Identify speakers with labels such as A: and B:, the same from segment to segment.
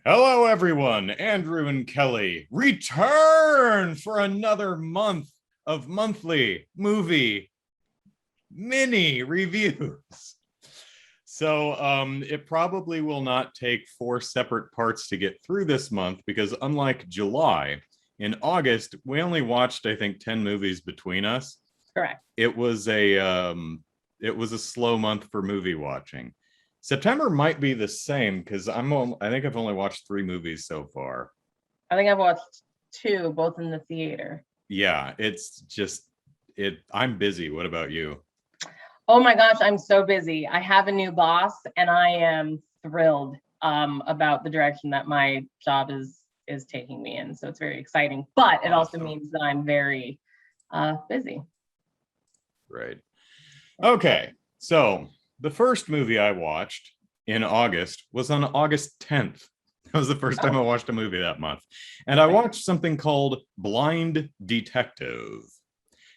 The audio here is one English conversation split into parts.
A: Hello, everyone. Andrew and Kelly return for another month of monthly movie mini reviews. It probably will not take four separate parts to get through this month because, unlike July, in August we only watched, I think, 10 movies between us.
B: Correct.
A: It was a slow month for movie watching. September might be the same because I think I've only watched 3 movies so far.
B: I think I've watched two, both in the theater.
A: Yeah, it's just I'm busy. What about you?
B: Oh my gosh, I'm so busy. I have a new boss and I am thrilled about the direction that my job is taking me in. So it's very exciting, but it also
A: Awesome.
B: means that I'm very busy.
A: Right. Okay. So the first movie I watched in August was on August 10th. That was the first time I watched a movie that month. And I watched something called Blind Detective.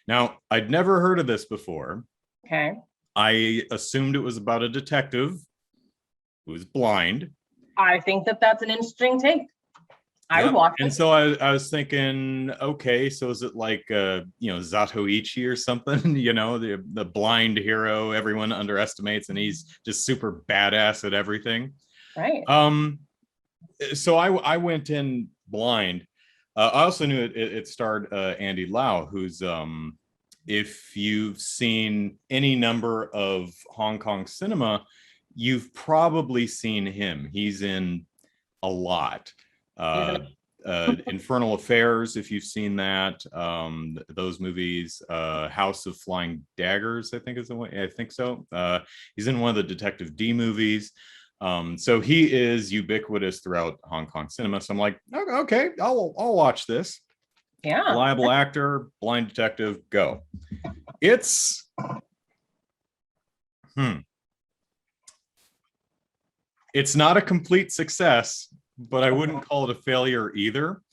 A: Now, I'd never heard of this before.
B: Okay.
A: I assumed it was about a detective who's blind.
B: I think that that's an interesting take. I would watch
A: And
B: it.
A: so I was thinking, okay, so is it like Zatoichi or something? The blind hero everyone underestimates, and he's just super badass at everything.
B: Right.
A: So I went in blind. I also knew it starred Andy Lau, who's if you've seen any number of Hong Kong cinema, you've probably seen him. He's in a lot. Infernal Affairs, if you've seen that, those movies. House of Flying Daggers, I think is the one. I think so. He's in one of the Detective D movies. So he is ubiquitous throughout Hong Kong cinema. So I'm like, okay, I'll watch this.
B: Yeah.
A: Reliable actor, blind detective, go. It's it's not a complete success, but I wouldn't call it a failure either.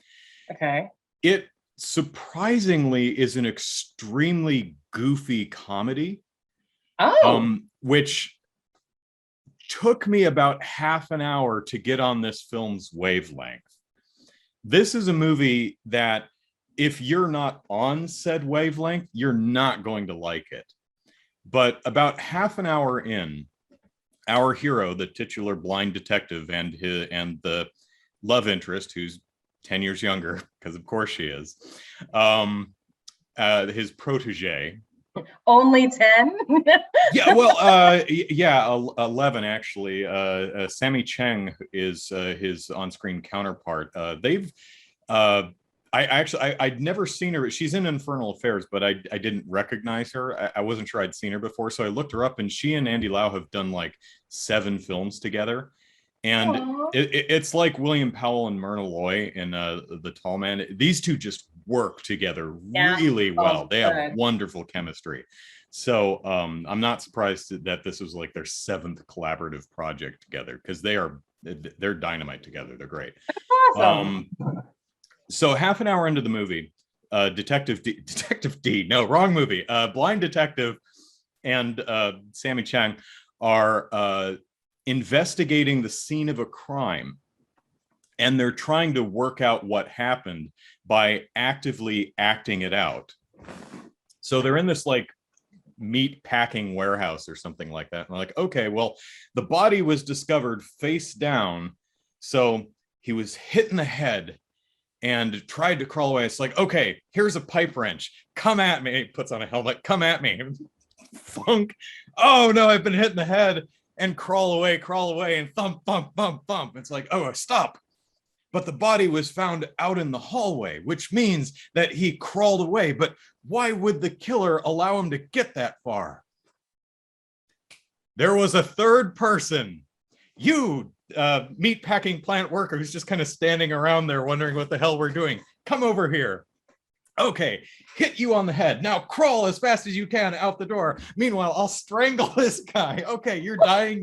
B: Okay.
A: It surprisingly is an extremely goofy comedy. Which took me about half an hour to get on this film's wavelength. This is a movie that if you're not on said wavelength, you're not going to like it. But about half an hour in, our hero, the titular blind detective, and the love interest, who's 10 years younger, because of course she is, his protege.
B: Only 10?
A: Yeah, well, 11 actually. Sammy Cheng is his on-screen counterpart. I'd never seen her. She's in Infernal Affairs, but I didn't recognize her. I wasn't sure I'd seen her before, so I looked her up, and she and Andy Lau have done like 7 films together. And it's like William Powell and Myrna Loy in The Tall Man. These two just work together really well. They have wonderful chemistry. So I'm not surprised that this was like their 7th collaborative project together, because they're dynamite together. They're great.
B: Awesome.
A: So half an hour into the movie, Detective D, no, wrong movie. Blind Detective and Sammy Chang are investigating the scene of a crime, and they're trying to work out what happened by actively acting it out. So they're in this like meat packing warehouse or something like that. And they're like, okay, well, the body was discovered face down. So he was hit in the head and tried to crawl away. It's like, okay, here's a pipe wrench. Come at me. He puts on a helmet. Come at me. Funk. Oh no, I've been hit in the head. And crawl away, and thump, thump, thump, thump. It's like, oh, stop. But the body was found out in the hallway, which means that he crawled away. But why would the killer allow him to get that far? There was a third person. You, meatpacking plant worker who's just kind of standing around there wondering what the hell we're doing. Come over here. Okay, hit you on the head. Now crawl as fast as you can out the door. Meanwhile, I'll strangle this guy. Okay, you're dying.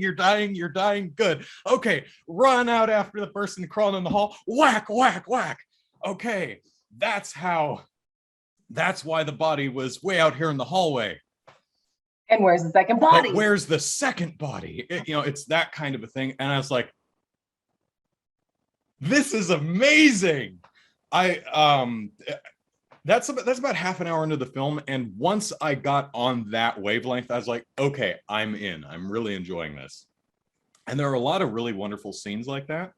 A: Good. Okay, run out after the person crawling in the hall. Whack, whack, whack. Okay, that's why the body was way out here in the hallway.
B: And where's the second body?
A: But where's the second body? It's that kind of a thing. And I was like, This is amazing. That's about half an hour into the film, and once I got on that wavelength, I was like, okay, I'm in. I'm really enjoying this. And there are a lot of really wonderful scenes like that.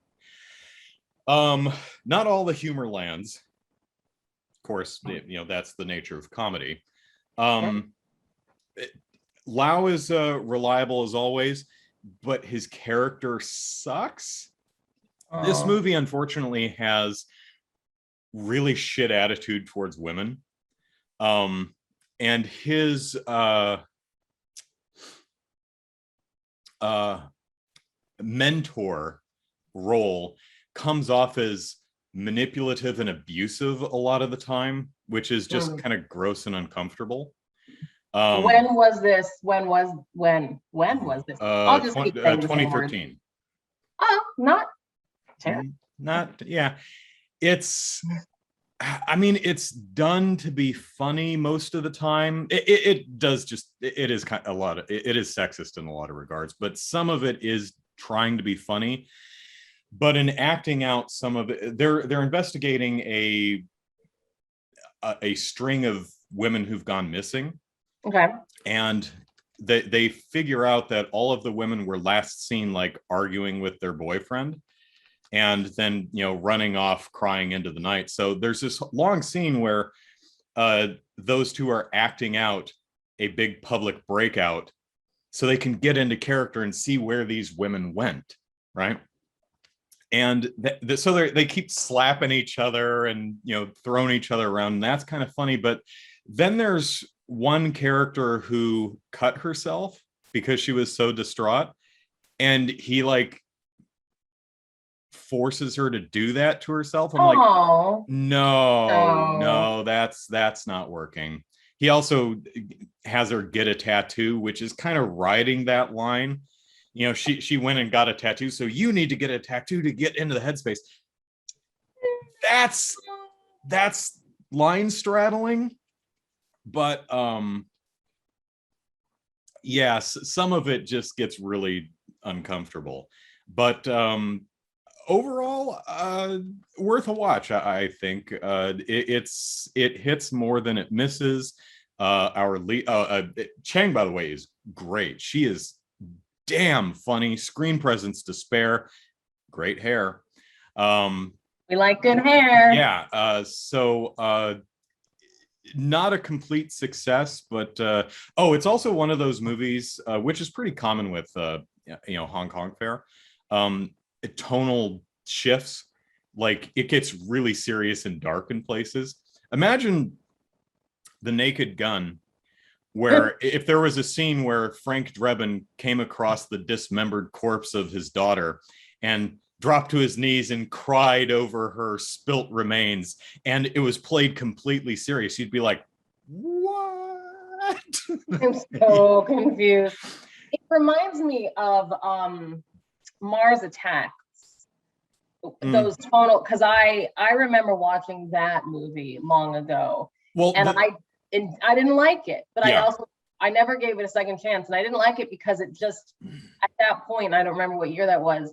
A: Not all the humor lands. Of course, that's the nature of comedy. Lau is reliable as always, but his character sucks. This movie, unfortunately, has really shit attitude towards women. And his mentor role comes off as manipulative and abusive a lot of the time, which is just kind of gross and uncomfortable.
B: When was this? When was this? I'll just keep saying
A: 2013.
B: Oh, not terrible.
A: Not, yeah. It's done to be funny most of the time. It does just, it is kind of a lot of, it is sexist in a lot of regards, but some of it is trying to be funny. But in acting out some of it, they're investigating a string of women who've gone missing.
B: Okay.
A: And they figure out that all of the women were last seen like arguing with their boyfriend and then running off crying into the night. So there's this long scene where those two are acting out a big public breakout so they can get into character and see where these women went, right? And so they keep slapping each other and throwing each other around, and that's kind of funny. But then there's one character who cut herself because she was so distraught, and he like forces her to do that to herself. I'm like, no, that's not working. He also has her get a tattoo, which is kind of riding that line. She went and got a tattoo, so you need to get a tattoo to get into the headspace. That's line straddling. But yes, some of it just gets really uncomfortable. But overall, worth a watch. I think it hits more than it misses. Our lead, Chang, by the way, is great. She is damn funny, screen presence to spare, great hair.
B: We like good hair.
A: Yeah. So not a complete success, but it's also one of those movies which is pretty common with Hong Kong fare. Tonal shifts, like it gets really serious and dark in places. Imagine The Naked Gun, where if there was a scene where Frank Drebin came across the dismembered corpse of his daughter and dropped to his knees and cried over her spilt remains, and it was played completely serious, you'd be like, what?
B: I'm so confused. It reminds me of Mars Attacks. Those tonal, because I remember watching that movie long ago. Well, and I didn't like it, but yeah. I never gave it a second chance, and I didn't like it because it just, at that point, I don't remember what year that was,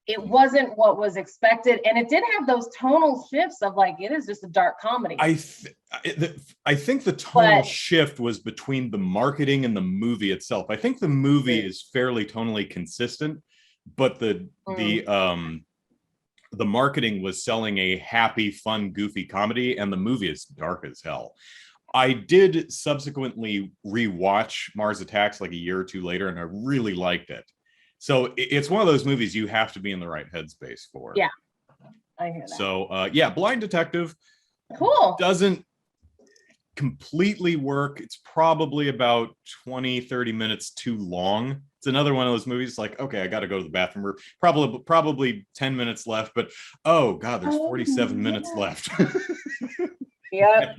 B: it wasn't what was expected, and it did have those tonal shifts of like, it is just a dark comedy.
A: I think the tonal shift was between the marketing and the movie itself. I think the movie is fairly tonally consistent, but the marketing was selling a happy, fun, goofy comedy, and the movie is dark as hell. I did subsequently rewatch Mars Attacks like a year or two later, and I really liked it. So it's one of those movies you have to be in the right headspace for.
B: Yeah, I hear that.
A: So Blind Detective doesn't completely work. It's probably about 20-30 minutes too long. It's another one of those movies like, okay, I got to go to the bathroom. Probably 10 minutes left, but oh God, there's 47 minutes left.
B: Yeah.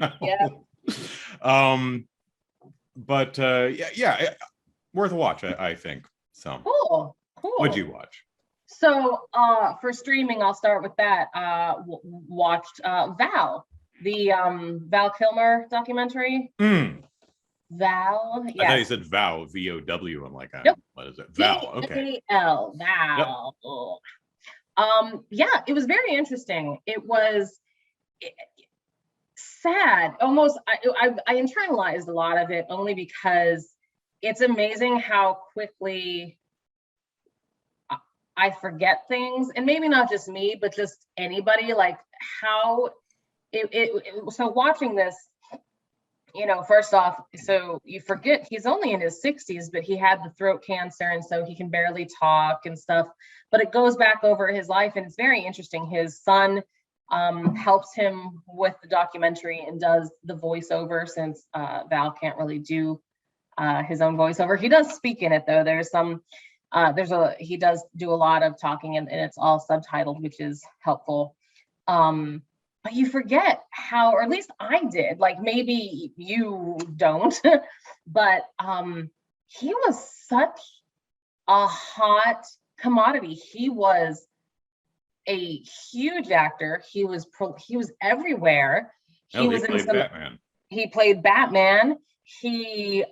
A: But worth a watch, I think. So
B: cool.
A: What'd you watch?
B: So for streaming, I'll start with that. Watched Val, the Val Kilmer documentary. Val.
A: Yeah. I thought you said Vow, VOW. I'm like,
B: nope.
A: What is it? Val. Okay.
B: Val. Val. Yep. Yeah, it was very interesting. It was sad, almost. I internalized a lot of it only because it's amazing how quickly I forget things, and maybe not just me, but just anybody. Like how so watching this, first off, so you forget he's only in his 60s, but he had the throat cancer, and so he can barely talk and stuff. But it goes back over his life, and it's very interesting. His son helps him with the documentary and does the voiceover, since Val can't really do his own voiceover. He does speak in it though. He does do a lot of talking, and it's all subtitled, which is helpful. But you forget how, or at least I did, like maybe you don't, but he was such a hot commodity. He was a huge actor. He was everywhere.
A: He played Batman.
B: He played Batman. He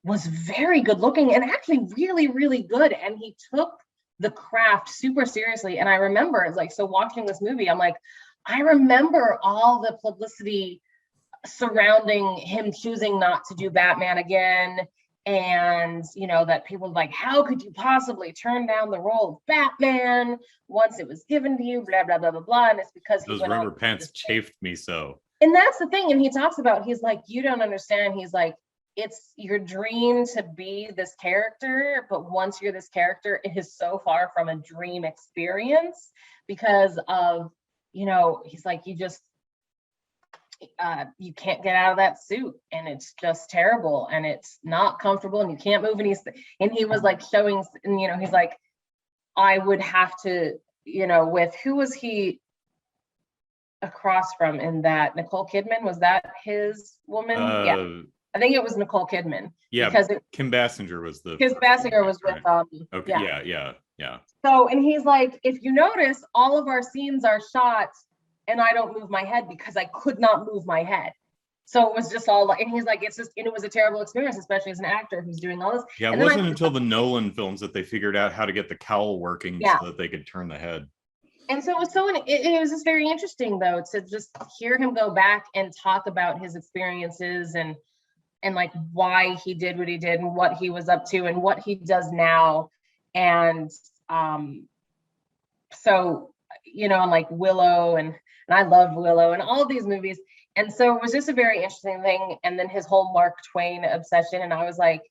B: was very good looking and actually really, really good. And he took the craft super seriously. And I remember, so watching this movie, I'm like, I remember all the publicity surrounding him choosing not to do Batman again. And, that people were like, how could you possibly turn down the role of Batman once it was given to you, blah, blah, blah, blah, blah. And it's because
A: those rubber pants chafed me so.
B: And that's the thing. And he talks about, he's like, you don't understand. He's like, it's your dream to be this character, but once you're this character, it is so far from a dream experience because of, he's like, you just, you can't get out of that suit, and it's just terrible, and it's not comfortable, and you can't move. And he was like showing, and he's like, I would have to, with who was he across from in that? Nicole Kidman, was that his woman? Yeah, I think it was Nicole Kidman.
A: Yeah, because Kim Basinger was
B: Kim Basinger was with
A: okay, yeah.
B: So, and he's like, if you notice, all of our scenes are shot and I don't move my head because I could not move my head. So it was just all, and he's like, and it was a terrible experience, especially as an actor who's doing all this.
A: Yeah, it wasn't until the Nolan films that they figured out how to get the cowl working so that they could turn the head.
B: And so it was just very interesting though, to just hear him go back and talk about his experiences and like why he did what he did and what he was up to and what he does now. And so, and like Willow and I love Willow and all of these movies. And so it was just a very interesting thing. And then his whole Mark Twain obsession. And I was like,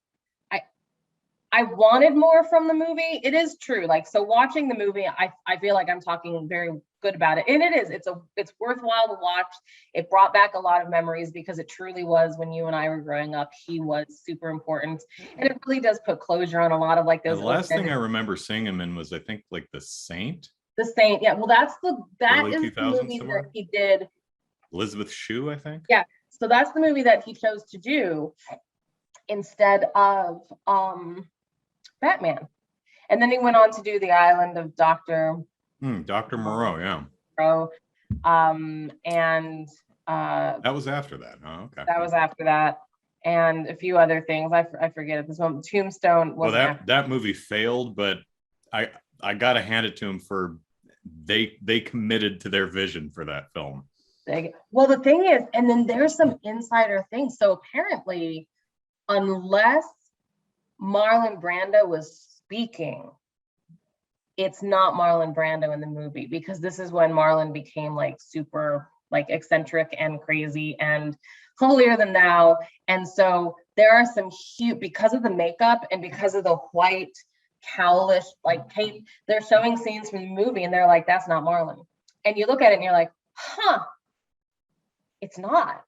B: I wanted more from the movie. It is true. Like, so watching the movie, I feel like I'm talking very good about it. And it is, it's worthwhile to watch. It brought back a lot of memories because it truly was, when you and I were growing up, he was super important. And it really does put closure on a lot of like those.
A: The last thing I remember seeing him in was, I think, like The Saint.
B: The Saint. Yeah. Well, that is the movie that he did.
A: Elizabeth Shue, I think.
B: Yeah. So that's the movie that he chose to do instead of Batman. And then he went on to do The Island of Dr.
A: Moreau, yeah.
B: Moreau. And
A: that was after that. Oh, okay.
B: That was after that. And a few other things. I forget at this moment. Tombstone was
A: that movie failed, but I gotta hand it to him for they committed to their vision for that film.
B: Well, the thing is, and then there's some insider things. So apparently, unless Marlon Brando was speaking, it's not Marlon Brando in the movie, because this is when Marlon became like super like eccentric and crazy and holier than thou. And so there are some huge, because of the makeup and because of the white cowlish like cape, they're showing scenes from the movie and they're like, that's not Marlon. And you look at it and you're like, huh, it's not.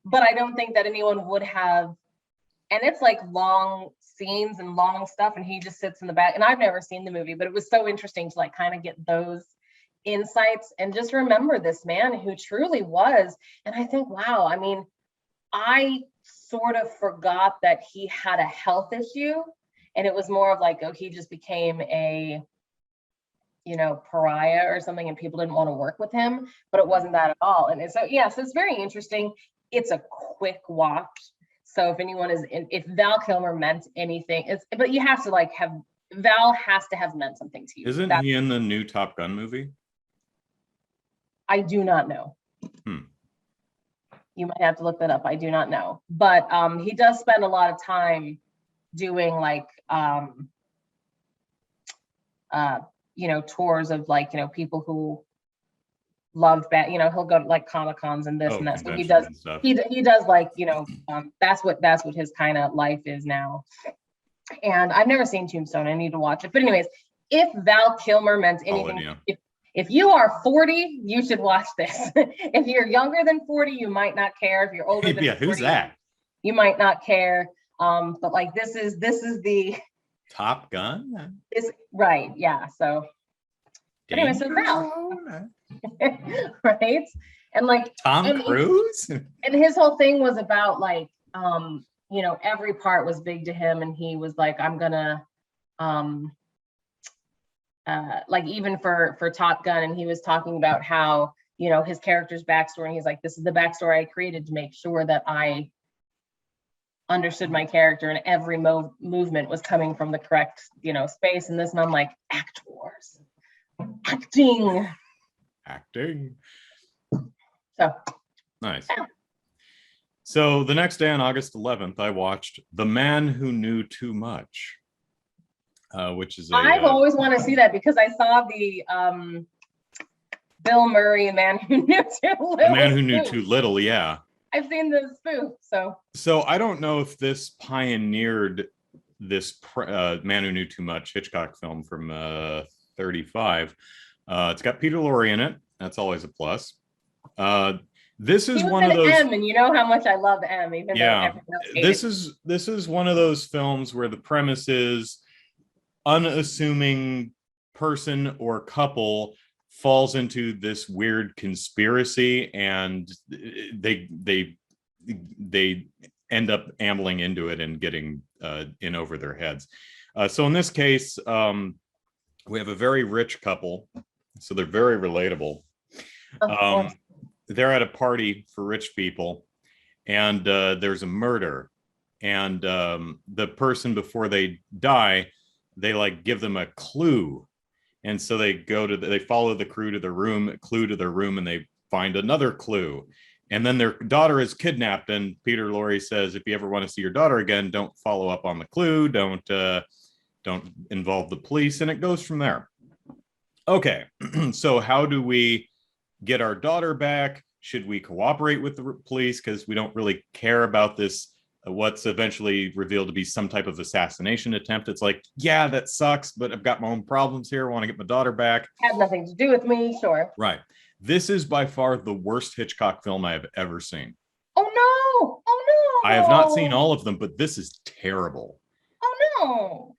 B: But I don't think that anyone would have. And it's like long scenes and long stuff, and he just sits in the back. And I've never seen the movie, but it was so interesting to like kind of get those insights and just remember this man who truly was. And I think, wow, I mean, I sort of forgot that he had a health issue, and it was more of like, oh, he just became a, pariah or something, and people didn't want to work with him, but it wasn't that at all. And so, yeah, so it's very interesting. It's a quick watch. So if anyone is if Val Kilmer meant anything, but you have to like have Val has to have meant something to you.
A: Isn't he in the new Top Gun movie?
B: I do not know.
A: Hmm.
B: You might have to look that up. I do not know. But he does spend a lot of time doing like tours of like, people who loved bat, he'll go to like Comic Cons and this and that. So he does he does like, that's what his kind of life is now. And I've never seen Tombstone. I need to watch it. But anyways, if Val Kilmer meant anything, if you are 40, you should watch this. If you're younger than 40, you might not care. If you're older than 40,
A: who's that?
B: You might not care. But like this is the
A: Top Gun?
B: Right, yeah. So anyway, so Val. Right? And like
A: Tom Cruise?
B: And his whole thing was about like every part was big to him, and he was like, I'm gonna like even for Top Gun, and he was talking about how his character's backstory, and he's like, this is the backstory I created to make sure that I understood my character, and every movement was coming from the correct space and this, and I'm like, actors, acting. So
A: nice. Yeah. So the next day on August 11th, I watched The Man Who Knew Too Much, which is
B: I've always wanted to see that because I saw the Bill Murray Man Who Knew Too Little.
A: The Man Who Knew Too Little, yeah.
B: I've seen the spoof,
A: So I don't know if this pioneered this Man Who Knew Too Much Hitchcock film from 35. It's got Peter Lorre in it. That's always a plus. This is one of those.
B: M, and you know how much I love M. Even
A: yeah, this is one of those films where the premise is unassuming person or couple falls into this weird conspiracy, and they end up ambling into it and getting in over their heads. So in this case, we have a very rich couple, so they're very relatable. They're at a party for rich people, and there's a murder, and the person, before they die, they like give them a clue, and so they follow the clue to their room, and they find another clue, and then their daughter is kidnapped, and Peter Lorre says, if you ever want to see your daughter again, don't follow up on the clue, don't involve the police, and it goes from there. Okay, so how do we get our daughter back? Should we cooperate with the police because we don't really care about this, what's eventually revealed to be some type of assassination attempt? It's like, yeah, that sucks, but I've got my own problems here. I want to get my daughter back.
B: Had nothing to do with me, sure.
A: Right. This is by far the worst Hitchcock film I have ever seen.
B: Oh no! Oh no!
A: I have not seen all of them, but this is terrible.
B: Oh no!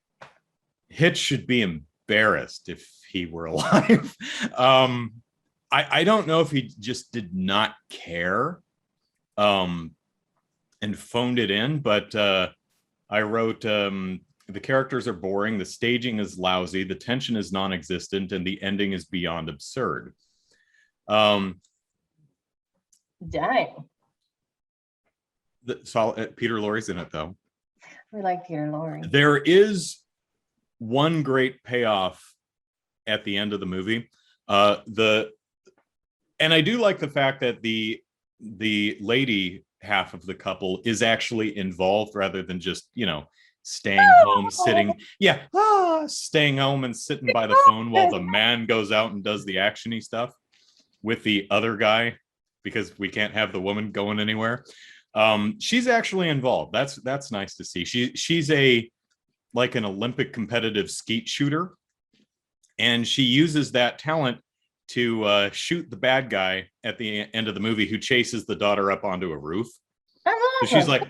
A: Hitch should be embarrassed if he were alive. I don't know if he just did not care and phoned it in, but I wrote, the characters are boring, the staging is lousy, the tension is non-existent, and the ending is beyond absurd.
B: Dang.
A: Peter Lorre's in it, though.
B: We like Peter Lorre.
A: There is one great payoff at the end of the movie. And I do like the fact that the lady half of the couple is actually involved rather than just, staying home, staying home and sitting by the phone while the man goes out and does the actiony stuff with the other guy, because we can't have the woman going anywhere. She's actually involved. That's nice to see. She's like an Olympic competitive skeet shooter, and she uses that talent to shoot the bad guy at the end of the movie, who chases the daughter up onto a roof. So she's like,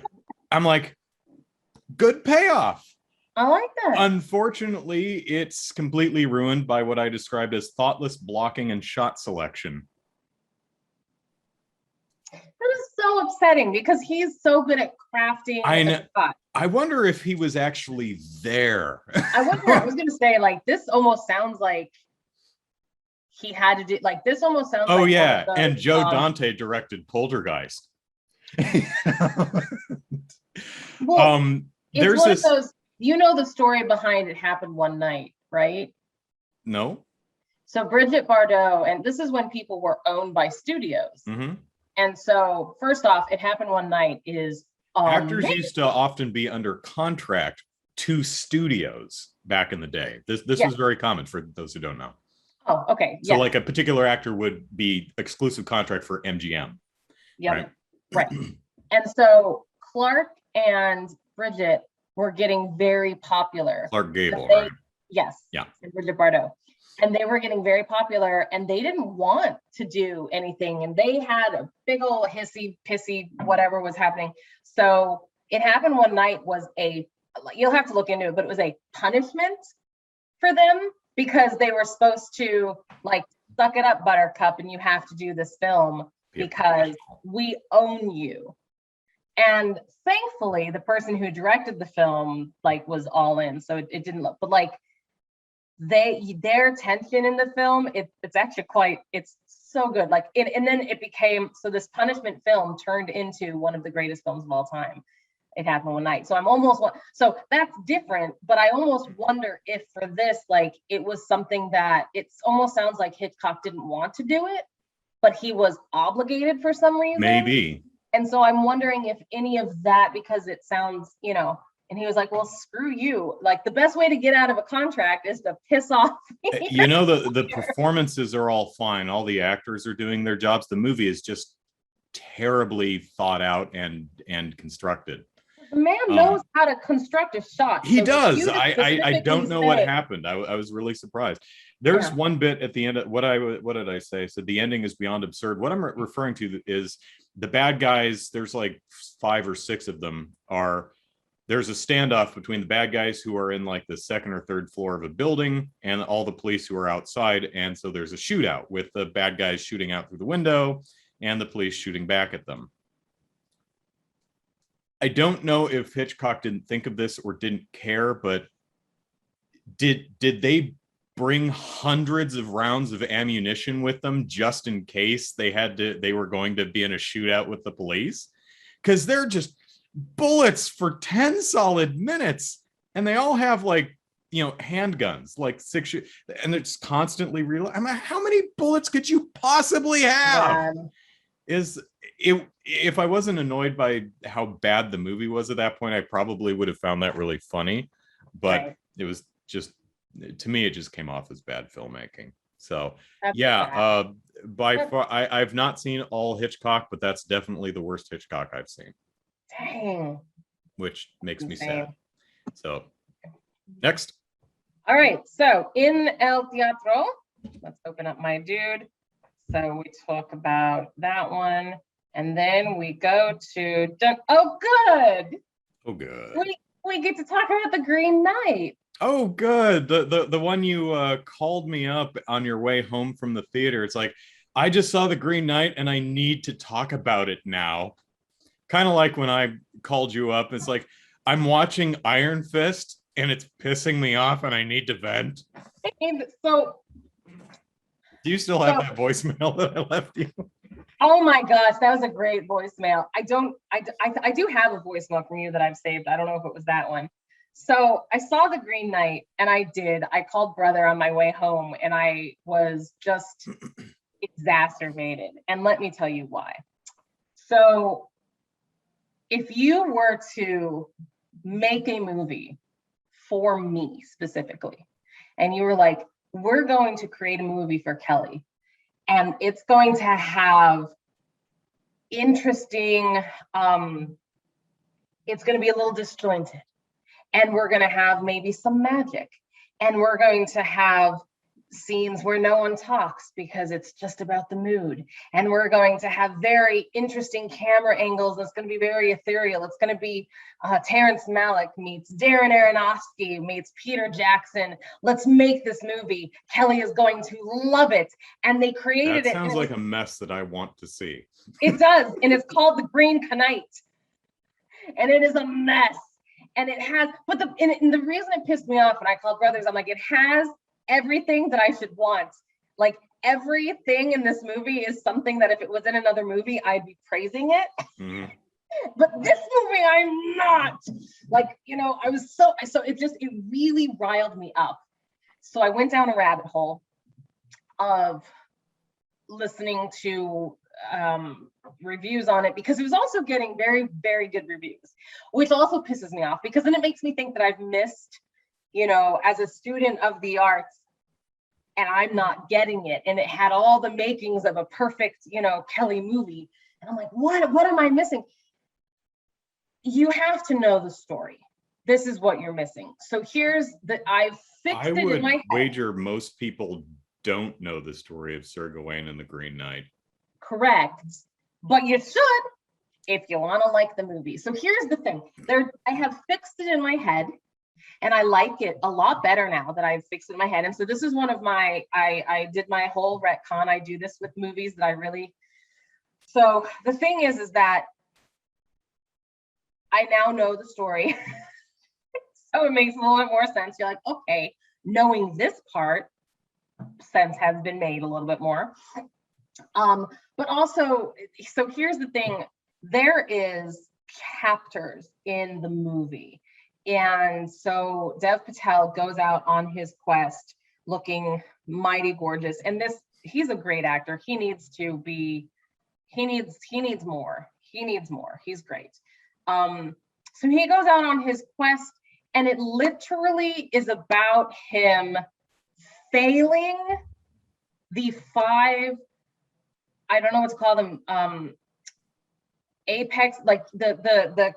A: I'm like, good payoff.
B: I like that.
A: Unfortunately, it's completely ruined by what I described as thoughtless blocking and shot selection.
B: That is so upsetting because he's so good at crafting.
A: I know. I wonder if he was actually there.
B: I was going to say, like, this almost sounds like he had to do, like, this almost sounds like.
A: Oh, yeah. And Joe Dante directed Poltergeist.
B: Well,
A: there's this.
B: you know the story behind It Happened One Night, right?
A: No.
B: So Bridget Bardot, and this is when people were owned by studios.
A: Mm-hmm.
B: And so first off, It Happened One Night is
A: Actors
B: amazing.
A: used to often be under contract to studios back in the day. This was very common for those who don't know.
B: Oh, okay.
A: So like a particular actor would be exclusive contract for MGM.
B: Yep. Right. And so Clark and Bridget were getting very popular.
A: Clark Gable, right?
B: Yes.
A: Yeah.
B: And Bridget Bardot. And they were getting very popular, and they didn't want to do anything. And they had a big old hissy, pissy, whatever was happening. So It Happened One Night was you'll have to look into it, but it was a punishment for them because they were supposed to like, suck it up, Buttercup, and you have to do this film because we own you. And thankfully, the person who directed the film like was all in, so it didn't look, but like their tension in the film, it's actually it's so good. Like and then it became, so this punishment film turned into one of the greatest films of all time. It Happened One Night. So that's different, but I almost wonder if for this, like it was something that it's almost sounds like Hitchcock didn't want to do it, but he was obligated for some reason.
A: Maybe.
B: And so I'm wondering if any of that, because it sounds, and he was like, well, screw you. Like the best way to get out of a contract is to piss off.
A: The performances are all fine. All the actors are doing their jobs. The movie is just terribly thought out and constructed.
B: The man knows how to construct a shot.
A: He does. I don't know what happened. I was really surprised. There's one bit at the end of what did I say? So the ending is beyond absurd. What I'm referring to is the bad guys. There's like 5 or 6 of them there's a standoff between the bad guys who are in like the 2nd or 3rd floor of a building and all the police who are outside. And so there's a shootout with the bad guys shooting out through the window and the police shooting back at them. I don't know if Hitchcock didn't think of this or didn't care, but did they bring hundreds of rounds of ammunition with them just in case they were going to be in a shootout with the police? Because they're just bullets for 10 solid minutes, and they all have like handguns, like 6 and it's constantly real. I mean, how many bullets could you possibly have? If I wasn't annoyed by how bad the movie was at that point, I probably would have found that really funny, but it was just, to me, it just came off as bad filmmaking. So by far, I've not seen all Hitchcock, but that's definitely the worst Hitchcock I've seen.
B: Dang.
A: Which makes me sad. So next.
B: All right, so in El Teatro, let's open up my dude. So we talk about that one, and then we go to oh good. We get to talk about The Green Knight.
A: Oh good. The one you called me up on your way home from the theater. It's like, I just saw The Green Knight and I need to talk about it now. Kind of like when I called you up, it's like, I'm watching Iron Fist and it's pissing me off and I need to vent.
B: So
A: do you still have that voicemail that I left you?
B: Oh my gosh, that was a great voicemail. I do have a voicemail from you that I've saved. I don't know if it was that one. So I saw The Green Knight, and I called brother on my way home, and I was just exacerbated. And let me tell you why. So if you were to make a movie for me specifically, and you were like, we're going to create a movie for Kelly, and it's going to have interesting, it's going to be a little disjointed, and we're going to have maybe some magic, and we're going to have scenes where no one talks because it's just about the mood, and we're going to have very interesting camera angles. It's going to be very ethereal. It's going to be Terrence Malick meets Darren Aronofsky meets Peter Jackson. Let's make this movie. Kelly is going to love it. And they created it.
A: That sounds like a mess that I want to see.
B: It does. And it's called The Green Knight. And it is a mess. And it has, but the reason it pissed me off when I called brothers, I'm like, it has everything that I should want. Like everything in this movie is something that if it was in another movie, I'd be praising it. Mm-hmm. But this movie, I'm not. Like, I was so it really riled me up. So I went down a rabbit hole of listening to reviews on it, because it was also getting very, very good reviews, which also pisses me off, because then it makes me think that I've missed, as a student of the arts, and I'm not getting it. And it had all the makings of a perfect, Kelly movie. And I'm like, what am I missing? You have to know the story. This is what you're missing. So I've fixed it in my head.
A: I would wager most people don't know the story of Sir Gawain and the Green Knight.
B: Correct. But you should if you want to like the movie. So here's the thing. I have fixed it in my head, and I like it a lot better now that I've fixed it in my head. And so this is one of my, I did my whole retcon. I do this with movies that I really, so the thing is that I now know the story. So it makes a little bit more sense. You're like, okay, knowing this part, sense has been made a little bit more. But also, so here's the thing, there is chapters in the movie. And so Dev Patel goes out on his quest looking mighty gorgeous. And he's a great actor. He needs more. He's great. So he goes out on his quest, and it literally is about him failing the 5, I don't know what to call them, apex, like the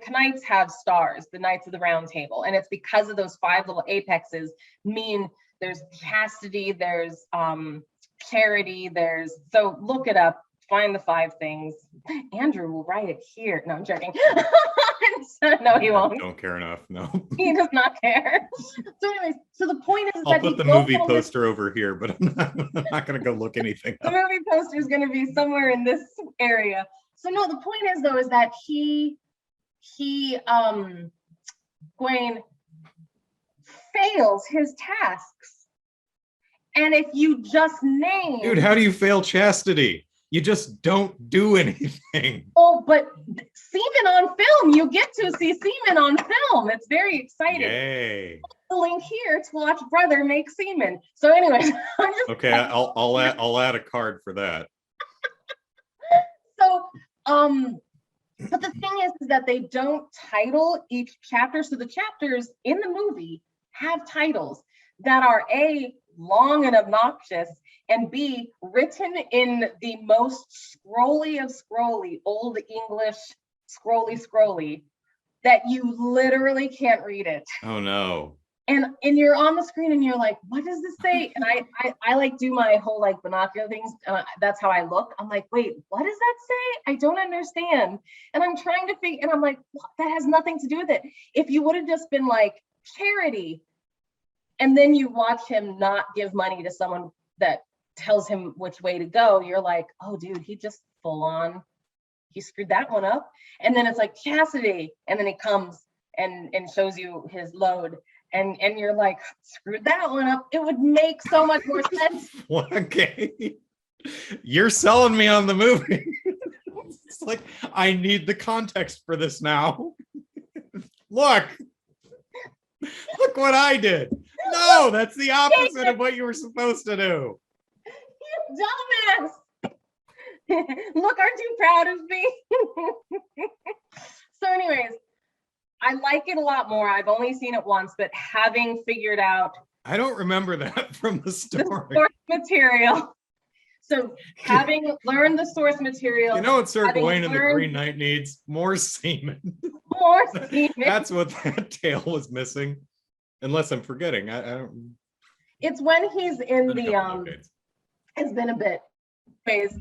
B: knights have stars, the Knights of the Round Table, and it's because of those 5 little apexes. There's chastity, there's charity, so look it up, find the 5 things. Andrew will write it here. No, I'm joking. No, he won't.
A: Don't care enough. No.
B: He does not care. So anyways, so the point is
A: I'll put the movie poster over here, but I'm not going to go look anything up.
B: The movie poster is going to be somewhere in this area. So no, the point is though, is that Gawain fails his tasks. And if you just name...
A: Dude, how do you fail chastity? You just don't do anything.
B: Oh, but semen on film, you get to see semen on film. It's very exciting.
A: Yay.
B: The link here to watch brother make semen. So anyways,
A: okay, I'll add a card for that.
B: So, but the thing is that they don't title each chapter. So the chapters in the movie have titles that are A, long and obnoxious, and B, written in the most scrolly of scrolly, old English scrolly, that you literally can't read it.
A: Oh no.
B: And you're on the screen and you're like, what does this say? And I like do my whole like binocular things. That's how I look. I'm like, wait, what does that say? I don't understand. And I'm trying to figure, and I'm like, what? That has nothing to do with it. If you would have just been like charity, and then you watch him not give money to someone that tells him which way to go, you're like, oh dude, he just he screwed that one up. And then it's like chastity, and then he comes and shows you his load, and you're like, screwed that one up. It would make so much more sense.
A: Okay, you're selling me on the movie. It's like, I need the context for this now. Look what I did. No, that's the opposite of what you were supposed to do.
B: You dumbass. Look, aren't you proud of me? So anyways, I like it a lot more. I've only seen it once, but having figured out...
A: I don't remember that from the story.
B: The source material. So having learned the source material...
A: You know what Sir Gawain and the Green Knight needs? More semen.
B: More semen.
A: That's what that tale was missing. Unless I'm forgetting. I don't...
B: It's when he's in the... It's been a bit phase.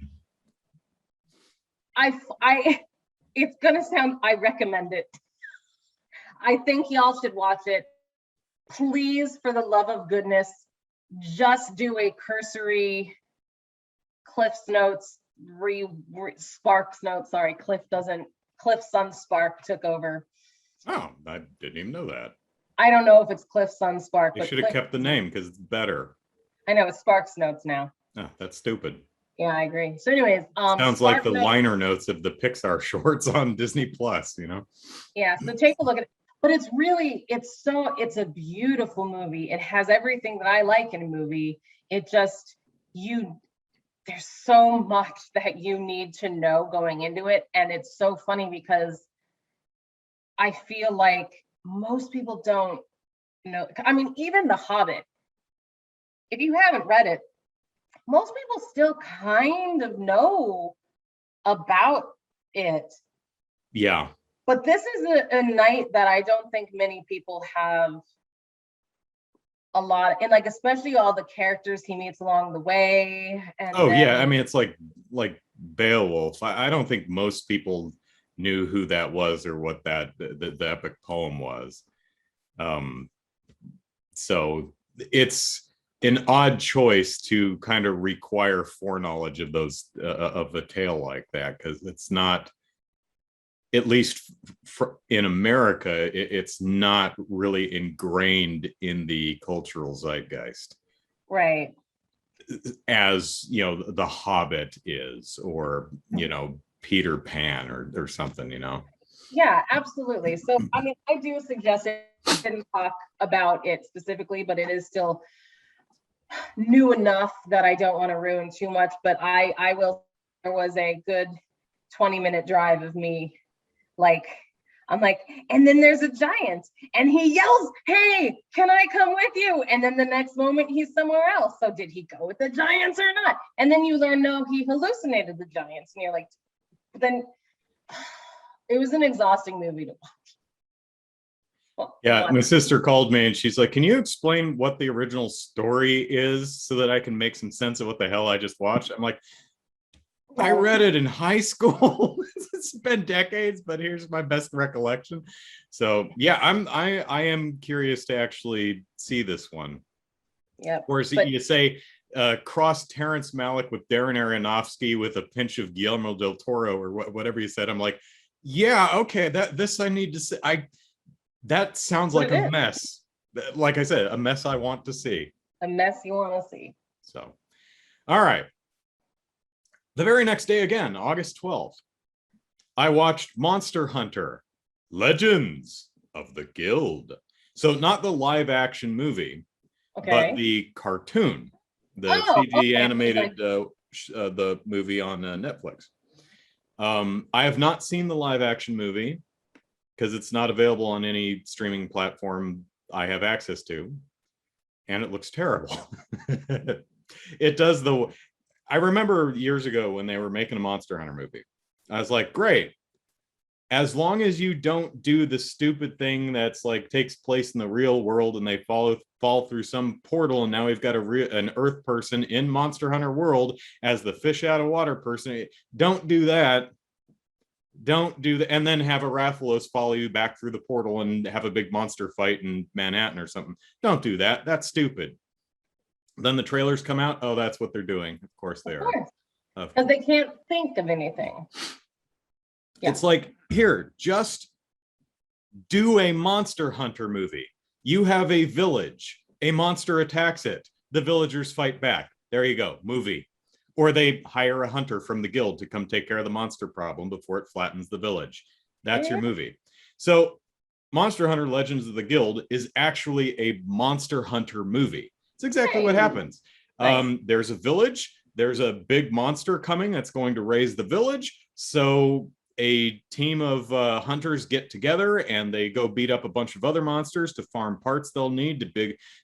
B: It's gonna sound, I recommend it. I think y'all should watch it. Please, for the love of goodness, just do a cursory Cliff's notes, Sparks notes. Sorry, Cliff's son Spark took over.
A: Oh, I didn't even know that.
B: I don't know if it's Cliff's son Spark.
A: They should have kept the name because it's better.
B: I know, it's Sparks notes now.
A: Oh, that's stupid.
B: Yeah, I agree. So anyways,
A: Sounds like
B: Spark
A: the
B: Notes.
A: liner notes of the Pixar shorts on Disney Plus, you know?
B: Yeah, so take a look at it. But it's really, it's a beautiful movie. It has everything that I like in a movie. It just, there's so much that you need to know going into it. And it's so funny because I feel like most people don't know. I mean, even The Hobbit, if you haven't read it, most people still kind of know about it.
A: Yeah.
B: But this is a night that I don't think many people have a lot, and like especially all the characters he meets along the way. And
A: Oh,
B: then,
A: yeah. I mean, it's like Beowulf. I don't think most people knew who that was or what that the epic poem was. Um, so it's an odd choice to kind of require foreknowledge of those of a tale like that, because it's not, at least in America, it's not really ingrained in the cultural zeitgeist,
B: right.
A: as you know, The Hobbit is, or you know, Peter Pan or something, you know.
B: Yeah, absolutely. So I mean, I do suggest it. Didn't talk about it specifically, but it is still new enough that I don't want to ruin too much. But I will. There was a good 20-minute drive of me, like, I'm like, and then there's a giant and he yells, "Hey, can I come with you?" And then the next moment he's somewhere else. So did he go with the giants or not? And then you learn, no, he hallucinated the giants. And you're like, then it was an exhausting movie to watch. Well,
A: Yeah, my sister called me and she's like, "Can you explain what the original story is so that I can make some sense of what the hell I just watched?" I'm like, I read it in high school. It's been decades, but here's my best recollection. So yeah, I am curious to actually see this one.
B: Yeah.
A: Or is it, you say cross Terrence Malick with Darren Aronofsky with a pinch of Guillermo del Toro or whatever you said. I'm like, yeah, okay, this I need to see. That sounds like a mess. Like I said, a mess I want to see.
B: A mess you want to see.
A: So, all right. The very next day, again, August 12th, I watched Monster Hunter, Legends of the Guild. So not the live action movie, but the cartoon, the CG animated, the movie on Netflix. I have not seen the live action movie because it's not available on any streaming platform I have access to, and it looks terrible. It does I remember years ago when they were making a Monster Hunter movie, I was like, great, as long as you don't do the stupid thing that's like takes place in the real world and they fall through some portal, and now we've got an Earth person in Monster Hunter world as the fish out of water person. Don't do that. Don't do that, and then have a Rathalos follow you back through the portal and have a big monster fight in Manhattan or something. Don't do that. That's stupid. Then the trailers come out. Oh, that's what they're doing. Of course they are.
B: Because they can't think of anything.
A: Yeah. It's like, here, just do a Monster Hunter movie. You have a village. A monster attacks it. The villagers fight back. There you go. Movie. Or they hire a hunter from the guild to come take care of the monster problem before it flattens the village. That's your movie. So Monster Hunter Legends of the Guild is actually a Monster Hunter movie. It's exactly what happens. There's a village. There's a big monster coming that's going to raise the village. So a team of hunters get together and they go beat up a bunch of other monsters to farm parts they'll need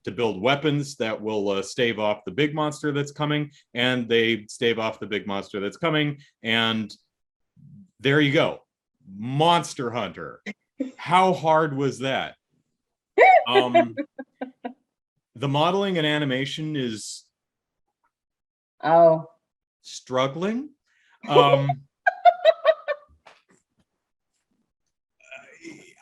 A: to build weapons that will stave off the big monster that's coming, and they stave off the big monster that's coming, and there you go. Monster Hunter. How hard was that? The modeling and animation is struggling.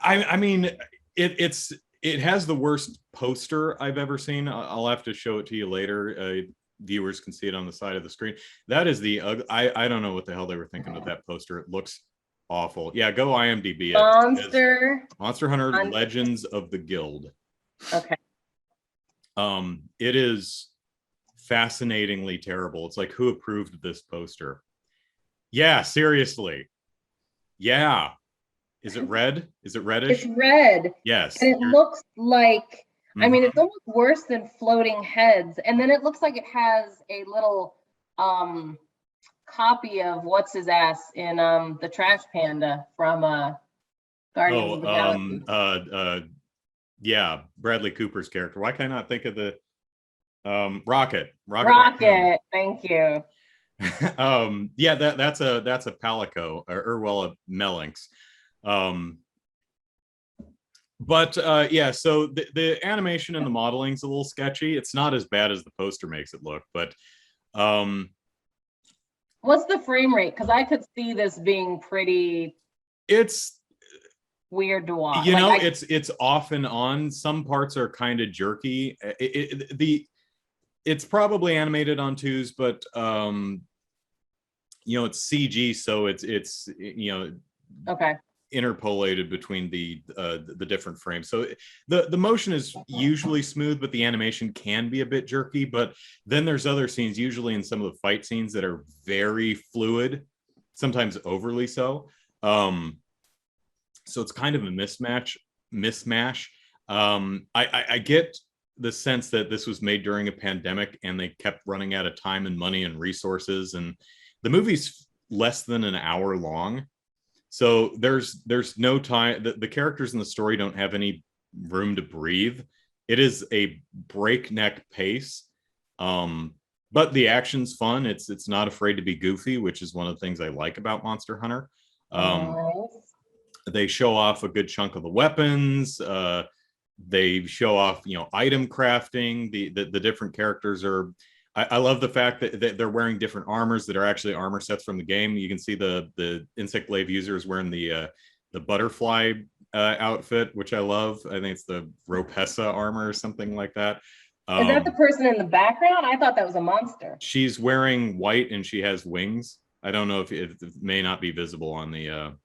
A: I mean, it has the worst poster I've ever seen. I'll have to show it to you later. Viewers can see it on the side of the screen. That is I don't know what the hell they were thinking with that poster. It looks awful. Yeah, go IMDb it. Monster Hunter Legends of the Guild.
B: Okay.
A: It is fascinatingly terrible. It's like, who approved this poster? Yeah, seriously. Yeah. Is it red? Is it reddish?
B: It's red.
A: Yes.
B: And it looks like, I mean,
A: Mhm.
B: it's almost worse than floating heads. And then it looks like it has a little copy of what's his ass in the Trash Panda from Guardians of the Galaxy.
A: Yeah, Bradley Cooper's character. Why can I not think of the Rocket
B: Rocket, thank you.
A: Yeah, that's a Palico, or well, a Melinx. But yeah, so the animation and the modeling's a little sketchy. It's not as bad as the poster makes it look, but
B: what's the frame rate? Because I could see this being pretty,
A: it's
B: weird to watch.
A: You know, it's off and on. Some parts are kind of jerky. It's probably animated on twos, but you know, it's CG, so it's you know,
B: okay,
A: interpolated between the different frames. So the motion is usually smooth, but the animation can be a bit jerky. But then there's other scenes, usually in some of the fight scenes, that are very fluid, sometimes overly so. So it's kind of a mismatch. I get the sense that this was made during a pandemic and they kept running out of time and money and resources, and the movie's less than an hour long, so there's no time. The characters in the story don't have any room to breathe. It is a breakneck pace, but the action's fun. It's not afraid to be goofy, which is one of the things I like about Monster Hunter. They show off a good chunk of the weapons. They show off, you know, item crafting. The different characters are. I love the fact that they're wearing different armors that are actually armor sets from the game. You can see the Insect Glaive user is wearing the butterfly outfit, which I love. I think it's the Ropessa armor or something like that.
B: Is that the person in the background? I thought that was a monster.
A: She's wearing white and she has wings. I don't know if it may not be visible on the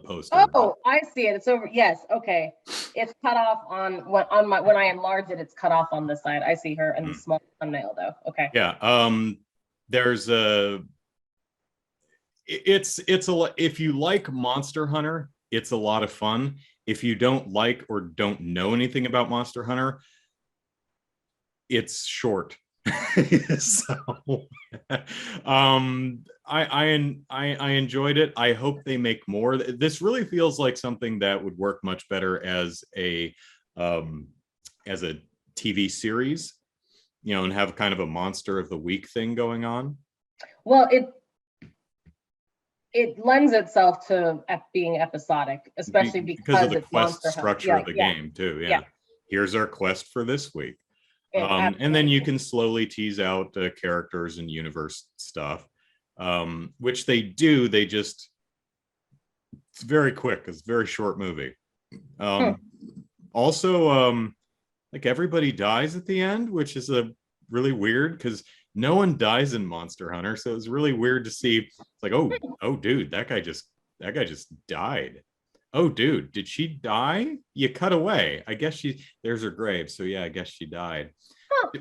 A: poster.
B: Oh, I see it. It's over. Yes. Okay. It's cut off on when I enlarge it, it's cut off on this side. I see her in the small thumbnail though. Okay.
A: Yeah. There's it's a, if you like Monster Hunter, it's a lot of fun. If you don't like or don't know anything about Monster Hunter, it's short. So I enjoyed it. I hope they make more. This really feels like something that would work much better as a TV series, you know, and have kind of a monster of the week thing going on.
B: Well, it lends itself to being episodic, especially because
A: of the quest structure of the game too. Yeah. Here's our quest for this week. And then you can slowly tease out characters and universe stuff, which they do. They just, it's very quick. It's a very short movie. Also, like everybody dies at the end, which is a really weird, because no one dies in Monster Hunter. So it's really weird to see. It's like, oh, dude, that guy just died. Oh, dude, did she die? You cut away. I guess there's her grave. So yeah, I guess she died.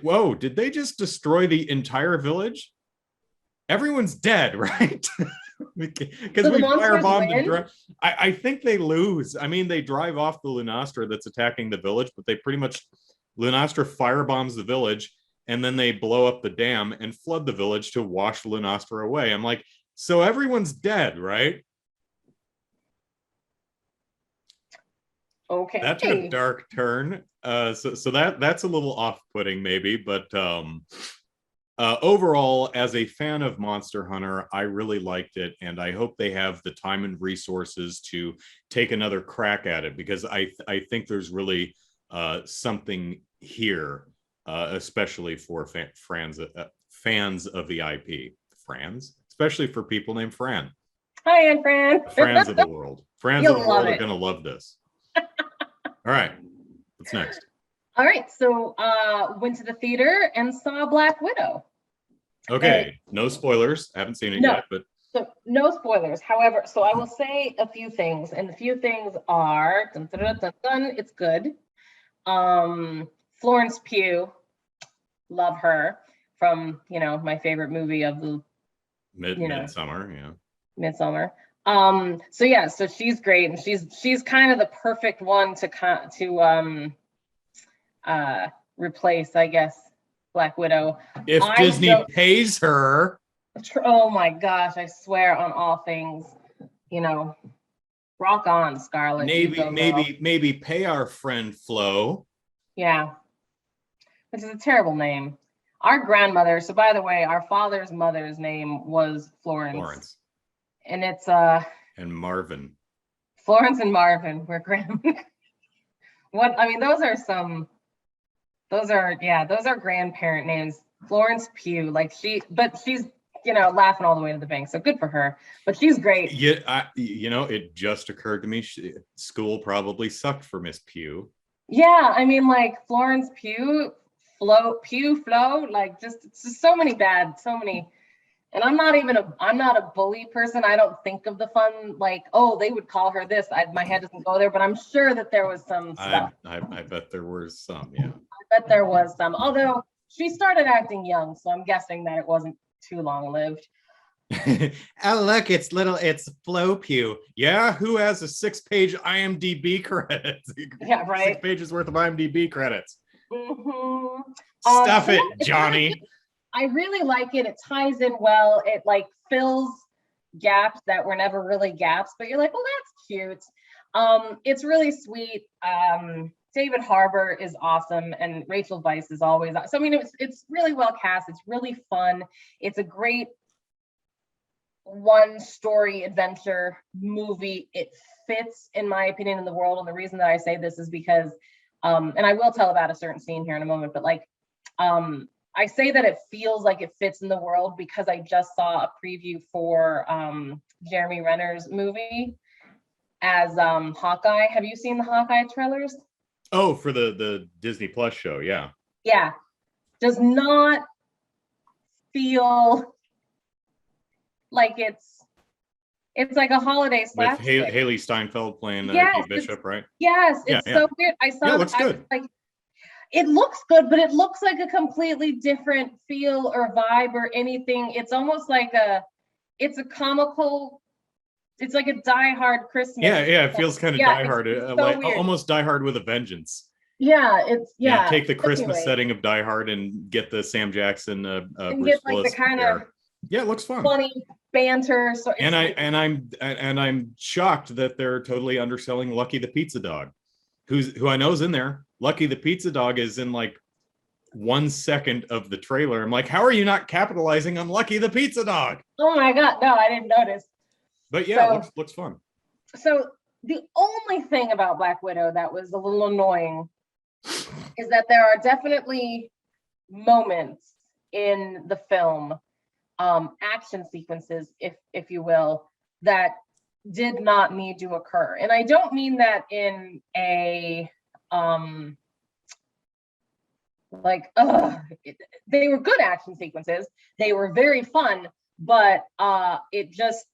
A: Whoa, did they just destroy the entire village? Everyone's dead, right? Because so we firebombed the I think they lose. I mean, they drive off the Lunastra that's attacking the village, but they pretty much, Lunastra firebombs the village, and then they blow up the dam and flood the village to wash Lunastra away. I'm like, so everyone's dead, right?
B: Okay.
A: That took a dark turn. So that's a little off-putting maybe, but overall, as a fan of Monster Hunter, I really liked it, and I hope they have the time and resources to take another crack at it, because I think there's really something here, especially for fans of the IP. Especially for people named Fran.
B: Hi, Aunt Fran.
A: Frans of the world. Frans of the world are going to love this. All right, what's next?
B: All right, so went to the theater and saw Black Widow.
A: Okay, no spoilers. I haven't seen it yet, but
B: so no spoilers. However, so I will say a few things, and the few things are it's good. Florence Pugh, love her. from, my favorite movie of the
A: Midsummer, yeah.
B: Midsummer. So she's great, and she's kind of the perfect one to replace, I guess, Black Widow.
A: If Disney pays her.
B: Oh my gosh, I swear on all things, rock on, Scarlett.
A: Maybe pay our friend Flo.
B: Yeah, which is a terrible name. Our grandmother, so by the way, our father's mother's name was Florence. And it's
A: and Marvin.
B: Florence and Marvin were those are grandparent names. Florence Pugh, she's laughing all the way to the bank, so good for her. But she's great.
A: Yeah, it just occurred to me, school probably sucked for Miss Pugh.
B: Yeah, Florence Pugh, Flo, it's just so many. And I'm not a bully person. I don't think of the fun, they would call her this. My head doesn't go there, but I'm sure that there was some stuff.
A: I bet there was some, yeah.
B: I bet there was some, although she started acting young, so I'm guessing that it wasn't too long lived.
A: Oh, look, it's Flo Pugh. Yeah, who has a 6-page IMDb credit?
B: Yeah, right.
A: 6 pages worth of IMDb credits.
B: Mm-hmm.
A: Stuff it, Johnny.
B: I really like it. It ties in well. It fills gaps that were never really gaps, but you're like, well, that's cute. It's really sweet. David Harbour is awesome, and Rachel Weisz is always. So it's really well cast. It's really fun. It's a great one story adventure movie. It fits, in my opinion, in the world. And the reason that I say this is because, and I will tell about a certain scene here in a moment, but I say that it feels like it fits in the world because I just saw a preview for Jeremy Renner's movie as Hawkeye. Have you seen the Hawkeye trailers?
A: Oh, for the Disney Plus show, yeah.
B: Yeah. Does not feel like it's like a holiday slapstick.
A: With Haley Steinfeld playing Kate Bishop, right?
B: Yes, it's so weird. I saw
A: it looks good.
B: It looks good, but it looks like a completely different feel or vibe or anything. It's almost like it's a comical. It's like a Die Hard Christmas.
A: Yeah, it feels kind of Die Hard, almost Die Hard with a vengeance.
B: Yeah,
A: take the Christmas setting of Die Hard and get the Sam Jackson,
B: and
A: Bruce
B: get
A: Willis
B: the kind of
A: it looks fun,
B: funny banter. So
A: I'm shocked that they're totally underselling Lucky the Pizza Dog, who I know is in there. Lucky the Pizza Dog is in 1 second of the trailer. I'm like, how are you not capitalizing on Lucky the Pizza Dog?
B: Oh my God, no, I didn't notice.
A: But yeah, looks fun.
B: So the only thing about Black Widow that was a little annoying is that there are definitely moments in the film, action sequences, if you will, that did not need to occur. And I don't mean that in a they were good action sequences. They were very fun, but it just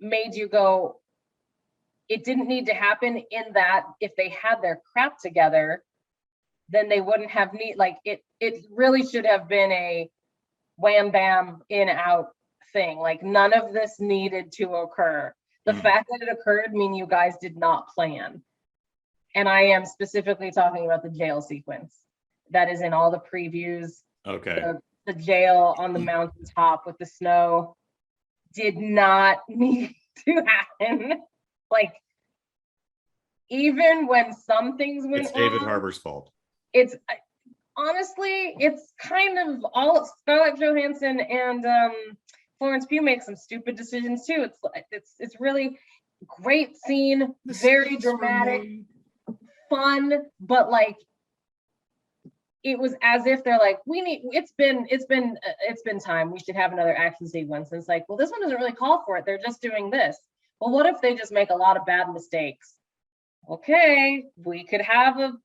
B: made you go, it didn't need to happen. In that if they had their crap together, then they wouldn't have it really should have been a wham bam in out thing. None of this needed to occur. The fact that it occurred mean you guys did not plan. And I am specifically talking about the jail sequence that is in all the previews.
A: Okay.
B: The jail on the mountaintop with the snow did not need to happen. Even when some things went
A: wrong, it's David
B: wrong,
A: Harbour's fault.
B: It's honestly, it's kind of all Scarlett Johansson and Florence Pugh make some stupid decisions too. It's really great scene, very dramatic, fun, but it was as if they're it's been time. We should have another action sequence. And it's well, this one doesn't really call for it. They're just doing this. Well, what if they just make a lot of bad mistakes? Okay, we could have a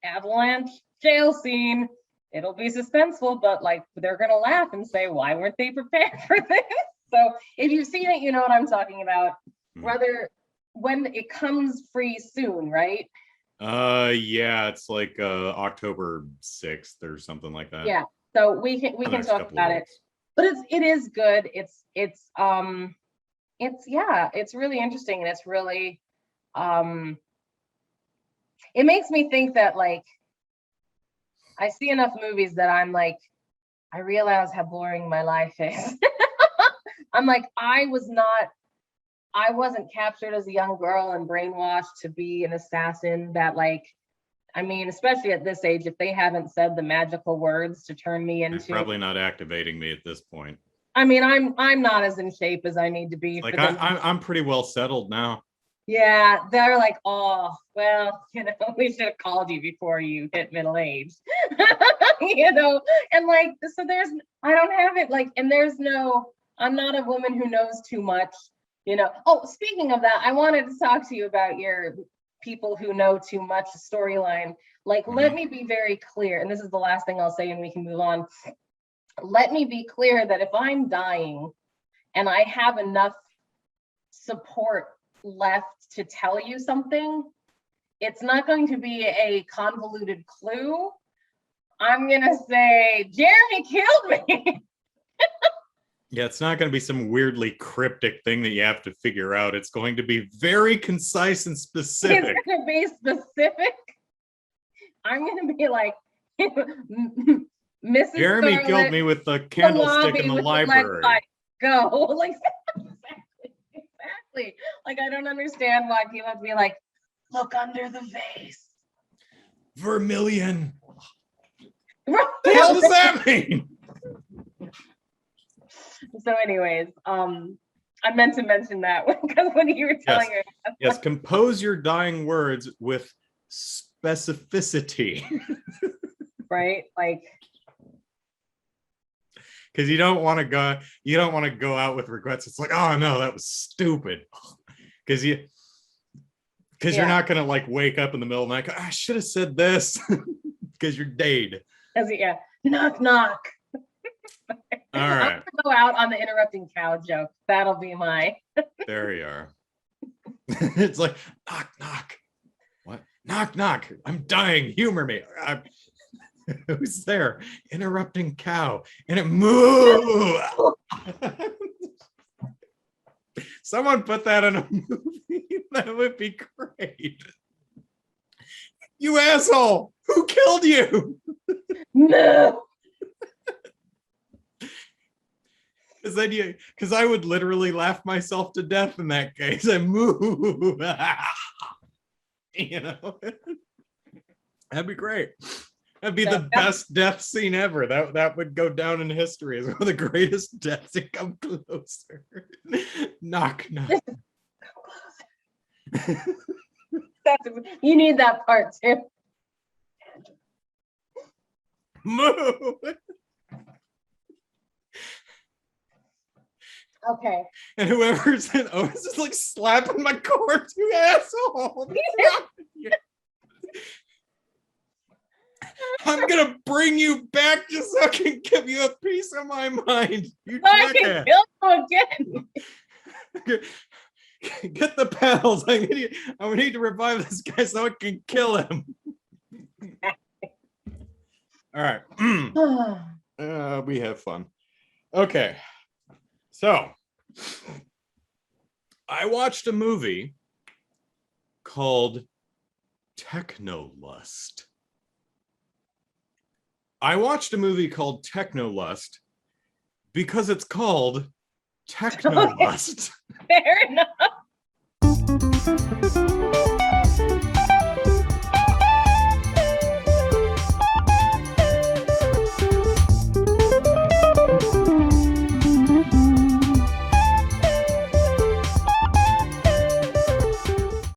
B: avalanche jail scene. It'll be suspenseful, but they're gonna laugh and say, why weren't they prepared for this? So if you've seen it, you know what I'm talking about. Whether when it comes free soon, right?
A: Yeah, it's October 6th or something like that.
B: Yeah, So we can
A: The next
B: talk
A: couple of
B: about it.
A: weeks.
B: But it is good. It's really interesting, and it's really it makes me think that, like, I see enough movies that I'm like, I realize how boring my life is. I'm like, I wasn't captured as a young girl and brainwashed to be an assassin that, like, I mean, especially at this age, if they haven't said the magical words to turn me
A: They're
B: into,
A: probably not activating me at this point.
B: I mean, I'm not as in shape as I need to be
A: Like
B: for them.
A: I'm pretty well settled now.
B: Yeah, they're like, oh, well, we should have called you before you hit middle age. And like, so I don't have it, like, and I'm not a woman who knows too much, Oh, speaking of that, I wanted to talk to you about your people who know too much storyline. Like, let me be very clear, and this is the last thing I'll say and we can move on. Let me be clear that if I'm dying and I have enough support left to tell you something, it's not going to be a convoluted clue. I'm gonna say Jeremy killed me.
A: Yeah, it's not going to be some weirdly cryptic thing that you have to figure out. It's going to be very concise and specific.
B: It's gonna be specific. I'm gonna be like, Mrs.
A: Jeremy
B: Scarlett,
A: killed me with the candlestick in the library.
B: Go. Like, exactly. Like, I don't understand why people have to be like, look under the vase.
A: Vermilion. What the hell does that mean?
B: So anyways, I meant to mention that because when you were telling her.
A: Yes, compose your dying words with specificity.
B: Right? Like,
A: because you don't want to go out with regrets. It's like, oh no, that was stupid. Because you're not gonna like wake up in the middle of the night, I should have said this, because you're dead.
B: Yeah, knock knock.
A: All right.
B: I'm gonna go out on the interrupting cow joke. That'll be my.
A: There you are. It's like, knock knock. What? Knock knock. I'm dying. Humor me. Who's there? Interrupting cow. And it moo. Someone put that in a movie. That would be great. You asshole! Who killed you?
B: No.
A: Because I would literally laugh myself to death in that case. I moo. That'd be great. That'd be the best death scene ever. That would go down in history as one of the greatest deaths to come closer. Knock knock.
B: You need that part too.
A: Moo.
B: Okay.
A: And whoever's in Otis is like slapping my corpse, you asshole. I'm gonna bring you back just so I can give you a piece of my mind. You
B: I can kill you again.
A: Get the paddles. I need to revive this guy so I can kill him. All right. We have fun. Okay. So I watched a movie called Technolust. I watched a movie called Technolust because it's called Technolust.
B: Fair enough.